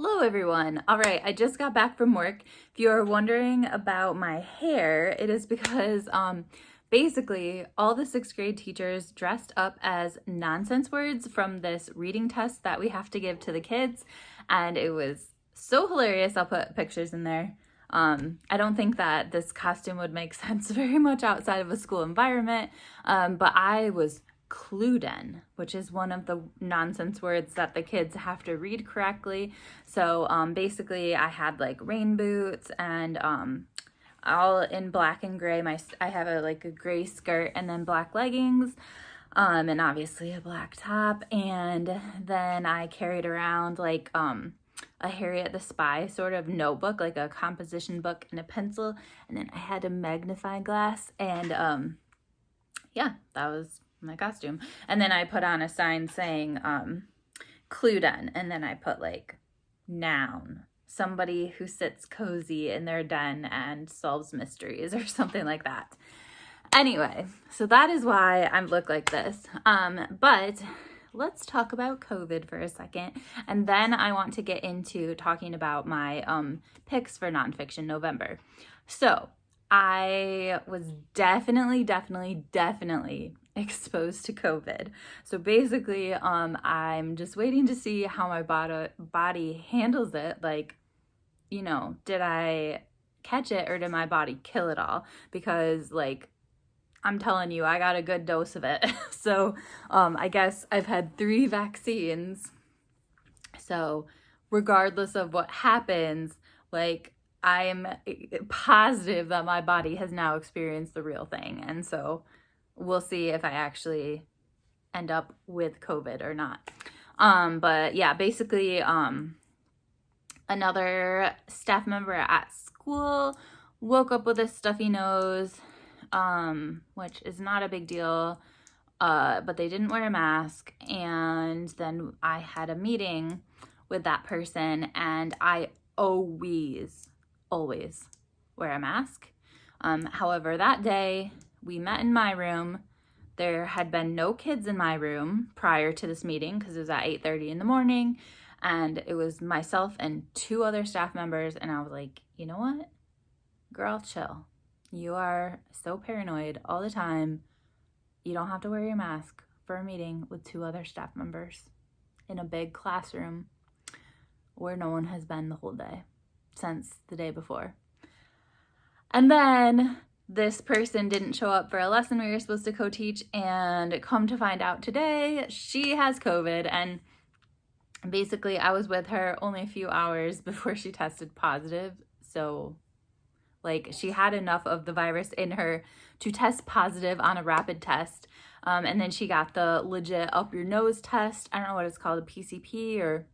Hello everyone. All right, I just got back from work. If you're wondering about my hair, it is because basically all the 6th grade teachers dressed up as nonsense words from this reading test that we have to give to the kids, and it was so hilarious. I'll put pictures in there. I don't think that this costume would make sense very much outside of a school environment, but I was clued in, which is one of the nonsense words that the kids have to read correctly. So basically I had like rain boots and all in black and gray. I have a gray skirt and then black leggings, and obviously a black top, and then I carried around like a Harriet the Spy sort of notebook, like a composition book and a pencil, and then I had a magnifying glass, and yeah, that was my costume. And then I put on a sign saying clued in, and then I put like noun, somebody who sits cozy in their den and solves mysteries or something like that. Anyway, so that is why I look like this. But let's talk about COVID for a second, and then I want to get into talking about my picks for Nonfiction November. So I was definitely exposed to COVID. So basically, I'm just waiting to see how my body handles it. Like, you know, did I catch it or did my body kill it all? Because like, I'm telling you, I got a good dose of it. So I guess I've had 3 vaccines. So regardless of what happens, like, I'm positive that my body has now experienced the real thing. And so we'll see if I actually end up with COVID or not. But yeah, basically, another staff member at school woke up with a stuffy nose, which is not a big deal, but they didn't wear a mask. And then I had a meeting with that person, and I always wear a mask. However, that day we met in my room. There had been no kids in my room prior to this meeting because it was at 8:30 in the morning, and it was myself and 2 other staff members. And I was like, you know what, girl, chill. You are so paranoid all the time. You don't have to wear your mask for a meeting with 2 other staff members in a big classroom where no one has been the whole day since the day before. And then this person didn't show up for a lesson we were supposed to co-teach, and come to find out today, she has COVID. And basically I was with her only a few hours before she tested positive. So like, she had enough of the virus in her to test positive on a rapid test. And then she got the legit up your nose test. I don't know what it's called, a PCP or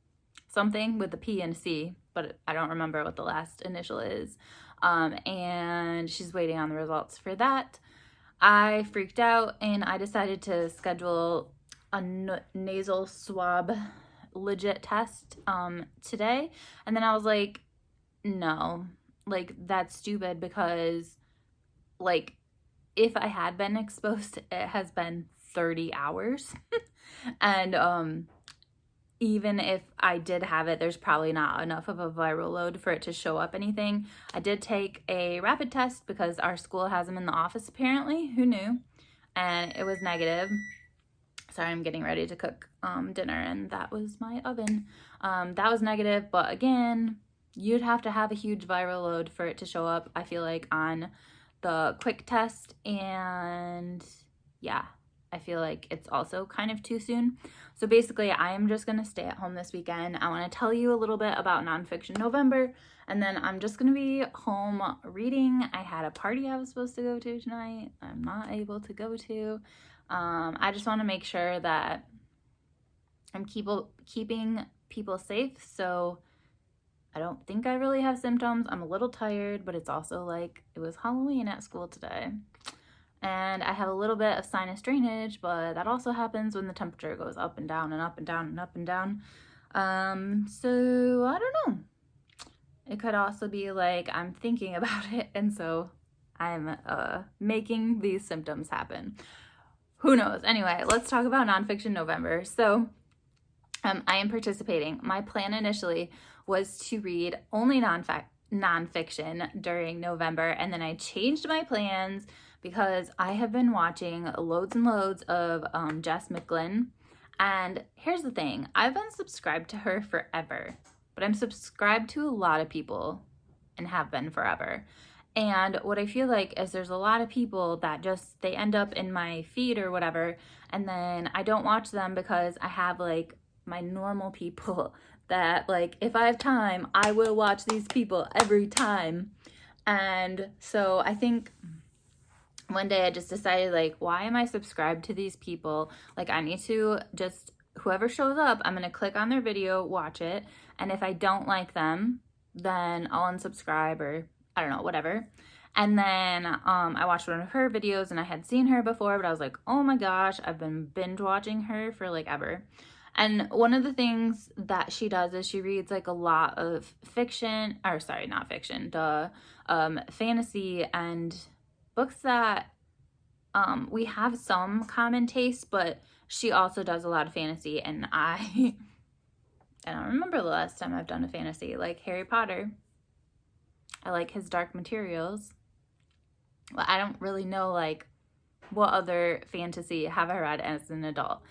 something with a P and a C, but I don't remember what the last initial is. And she's waiting on the results for that. I freaked out and I decided to schedule a nasal swab legit test today. And then I was like, no, like, that's stupid, because like, if I had been exposed, it has been 30 hours. And even if I did have it, there's probably not enough of a viral load for it to show up anything. I did take a rapid test because our school has them in the office apparently. Who knew? And it was negative. Sorry, I'm getting ready to cook dinner, and that was my oven. That was negative, but again, you'd have to have a huge viral load for it to show up, I feel like, on the quick test. And yeah, I feel like it's also kind of too soon. So basically, I'm just going to stay at home this weekend. I want to tell you a little bit about Nonfiction November, and then I'm just going to be home reading. I had a party I was supposed to go to tonight. I'm not able to go to. I just want to make sure that I'm keeping people safe. So I don't think I really have symptoms. I'm a little tired, but it's also like, it was Halloween at school today. And I have a little bit of sinus drainage, but that also happens when the temperature goes up and down and up and down and up and down. So I don't know. It could also be like I'm thinking about it, and so I'm making these symptoms happen. Who knows? Anyway, let's talk about Nonfiction November. So I am participating. My plan initially was to read only nonfiction during November, and then I changed my plans because I have been watching loads and loads of Jess McGlynn. And here's the thing, I've been subscribed to her forever, but I'm subscribed to a lot of people and have been forever. And what I feel like is there's a lot of people that just, they end up in my feed or whatever, and then I don't watch them because I have like my normal people that like, if I have time, I will watch these people every time. And so I think one day I just decided, like, why am I subscribed to these people? Like, I need to just, whoever shows up, I'm going to click on their video, watch it. And if I don't like them, then I'll unsubscribe, or I don't know, whatever. And then I watched one of her videos, and I had seen her before, but I was like, oh my gosh, I've been binge watching her for like ever. And one of the things that she does is she reads like a lot of fiction, or sorry, not fiction, fantasy, and books that we have some common taste, but she also does a lot of fantasy, and I don't remember the last time I've done a fantasy. Like Harry Potter, I like his Dark Materials. Well, I don't really know like what other fantasy have I read as an adult.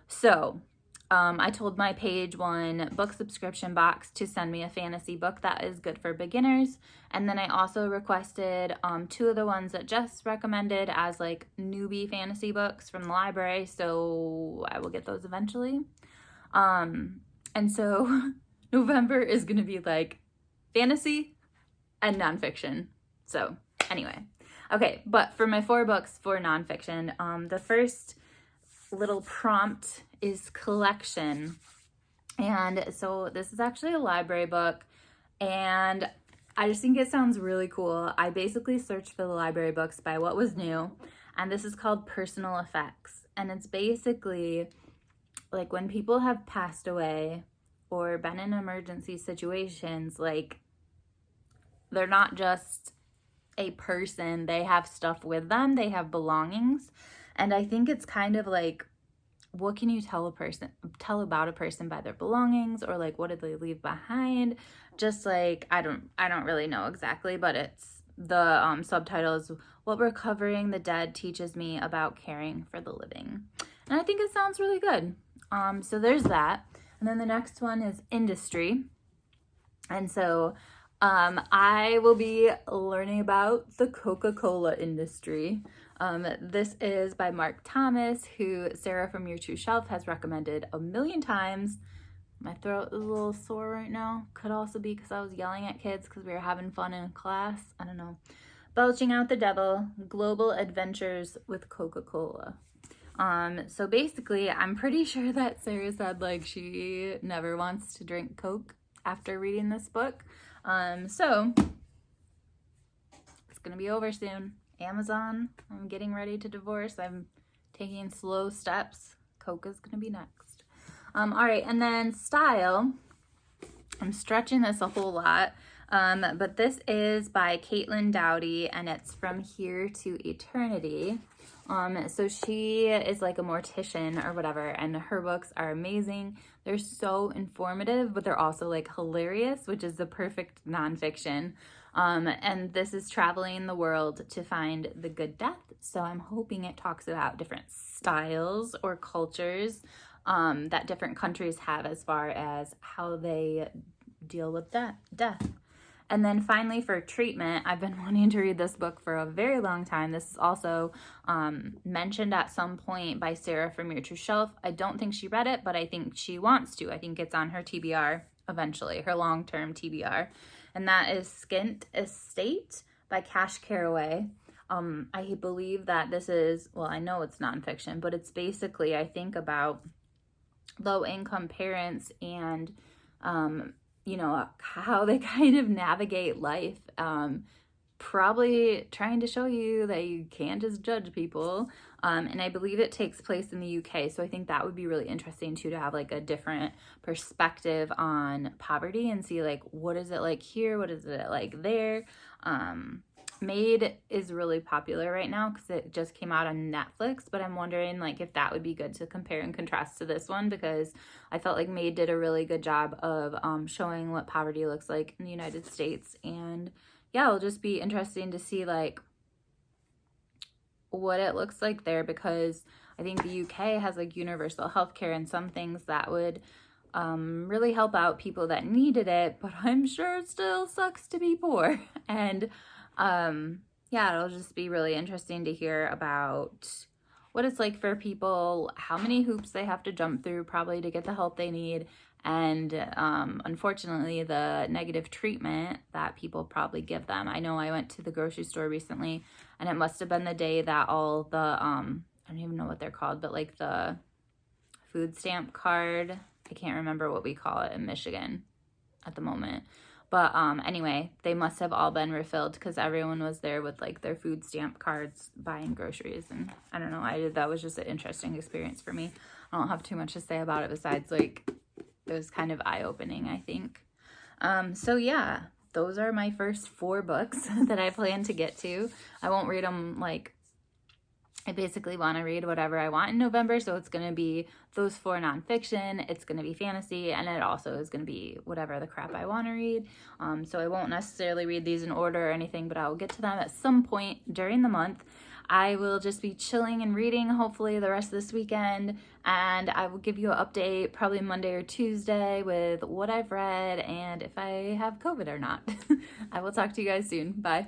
So I told my page one book subscription box to send me a fantasy book that is good for beginners. And then I also requested 2 of the ones that Jess recommended as like newbie fantasy books from the library. So I will get those eventually. And so November is going to be like fantasy and nonfiction. So anyway, okay. But for my 4 books for nonfiction, the first little prompt is collection. And so this is actually a library book, and I just think it sounds really cool. I basically searched for the library books by what was new, and this is called Personal Effects. And it's basically like when people have passed away or been in emergency situations, like they're not just a person, they have stuff with them, they have belongings. And I think it's kind of like, what can you tell about a person by their belongings, or like what did they leave behind? Just like, I don't really know exactly, but it's the subtitle is What Recovering the Dead Teaches Me About Caring for the Living. And I think it sounds really good. So there's that. And then the next one is industry. And so I will be learning about the Coca-Cola industry. This is by Mark Thomas, who Sarah from Your True Shelf has recommended a million times. My throat is a little sore right now. Could also be because I was yelling at kids because we were having fun in class. I don't know. Belching Out the Devil, Global Adventures with Coca-Cola. So basically, I'm pretty sure that Sarah said like she never wants to drink Coke after reading this book. So it's gonna be over soon. Amazon, I'm getting ready to divorce. I'm taking slow steps. Coke is gonna be next. All right, and then style. I'm stretching this a whole lot, but this is by Caitlin Dowdy, and it's From Here to Eternity. So she is like a mortician or whatever, and her books are amazing. They're so informative, but they're also like hilarious, which is the perfect nonfiction. And this is traveling the world to find the good death. So I'm hoping it talks about different styles or cultures that different countries have as far as how they deal with death. And then finally for treatment, I've been wanting to read this book for a very long time. This is also mentioned at some point by Sarah from Your True Shelf. I don't think she read it, but I think she wants to. I think it's on her TBR eventually, her long-term TBR. And that is Skint Estate by Cash Carraway. I believe that this is, well, I know it's nonfiction, but it's basically, I think, about low-income parents and you know, how they kind of navigate life. Probably trying to show you that you can't just judge people. And I believe it takes place in the UK. So I think that would be really interesting too, to have like a different perspective on poverty and see like, what is it like here? What is it like there? Maid is really popular right now because it just came out on Netflix, but I'm wondering like if that would be good to compare and contrast to this one, because I felt like Maid did a really good job of showing what poverty looks like in the United States. And yeah, it'll just be interesting to see like what it looks like there, because I think the UK has like universal healthcare and some things that would really help out people that needed it, but I'm sure it still sucks to be poor. And yeah, it'll just be really interesting to hear about what it's like for people, how many hoops they have to jump through probably to get the help they need, and unfortunately the negative treatment that people probably give them. I know I went to the grocery store recently, and it must have been the day that all the I don't even know what they're called, but like the food stamp card, I can't remember what we call it in Michigan at the moment, but anyway, they must have all been refilled because everyone was there with like their food stamp cards buying groceries. And I don't know, that was just an interesting experience for me. I don't have too much to say about it besides like it was kind of eye-opening, I think. So yeah, those are my first 4 books that I plan to get to. I won't read them like, I basically want to read whatever I want in November, so it's going to be those 4 nonfiction, it's going to be fantasy, and it also is going to be whatever the crap I want to read. So I won't necessarily read these in order or anything, but I'll get to them at some point during the month. I will just be chilling and reading hopefully the rest of this weekend, and I will give you an update probably Monday or Tuesday with what I've read and if I have COVID or not. I will talk to you guys soon. Bye.